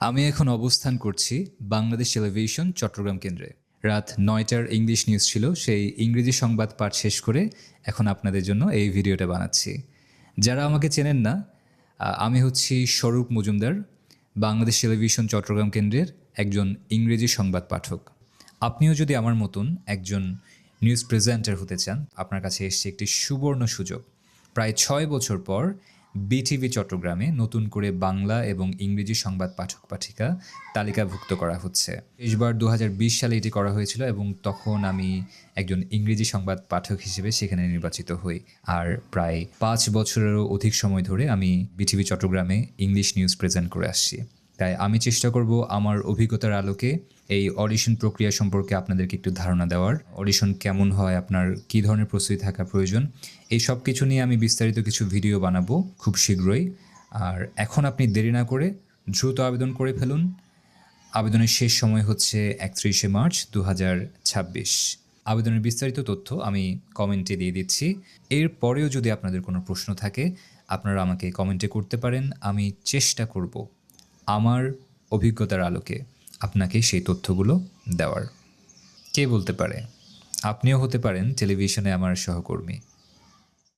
আমি এখন অবস্থান করছি বাংলাদেশ টেলিভিশন চট্টগ্রাম কেন্দ্রে। রাত ৯টার ইংলিশ নিউজ ছিল, সেই ইংরেজি সংবাদ পাঠ শেষ করে এখন আপনাদের জন্য এই ভিডিওটা বানাচ্ছি। যারা আমাকে চেনেন না, আমি হচ্ছি স্বরূপ মজুমদার, বাংলাদেশ টেলিভিশন চট্টগ্রাম কেন্দ্রের একজন ইংরেজি সংবাদ পাঠক। আপনিও যদি আমার মতন একজন নিউজ প্রেজেন্টার হতে চান, আপনার কাছে এসছে একটি সুবর্ণ সুযোগ। প্রায় ৬ বছর পর বিটিভি চট্টগ্রামে নতুন করে বাংলা এবং ইংরেজি সংবাদ পাঠক পাঠিকা তালিকাভুক্ত করা হচ্ছে। শেষবার ২০২০ সালে এটি করা হয়েছিল এবং তখন আমি একজন ইংরেজি সংবাদ পাঠক হিসেবে সেখানে নির্বাচিত হই। আর প্রায় ৫ বছরেরও অধিক সময় ধরে আমি বিটিভি চট্টগ্রামে ইংলিশ নিউজ প্রেজেন্ট করে আসছি। তাই আমি চেষ্টা করব আমার অভিজ্ঞতার আলোকে এই অডিশন প্রক্রিয়া সম্পর্কে আপনাদেরকে একটু ধারণা দেওয়ার। অডিশন কেমন হয়, আপনার কী ধরনের প্রস্তুতি থাকা প্রয়োজন, এই সব কিছু নিয়ে আমি বিস্তারিত কিছু ভিডিও বানাবো খুব শীঘ্রই। আর এখন আপনি দেরি না করে দ্রুত আবেদন করে ফেলুন। আবেদনের শেষ সময় হচ্ছে ৩১শে মার্চ ২০২৬। আবেদনের বিস্তারিত তথ্য আমি কমেন্টে দিয়ে দিচ্ছি। এর পরেও যদি আপনাদের কোনো প্রশ্ন থাকে, আপনারা আমাকে কমেন্টে করতে পারেন। আমি চেষ্টা করব আমার অভিজ্ঞতার আলোকে আপনাকে সেই তথ্যগুলো দেওয়ার। কে বলতে পারে, আপনিও হতে পারেন টেলিভিশনে আমার সহকর্মী।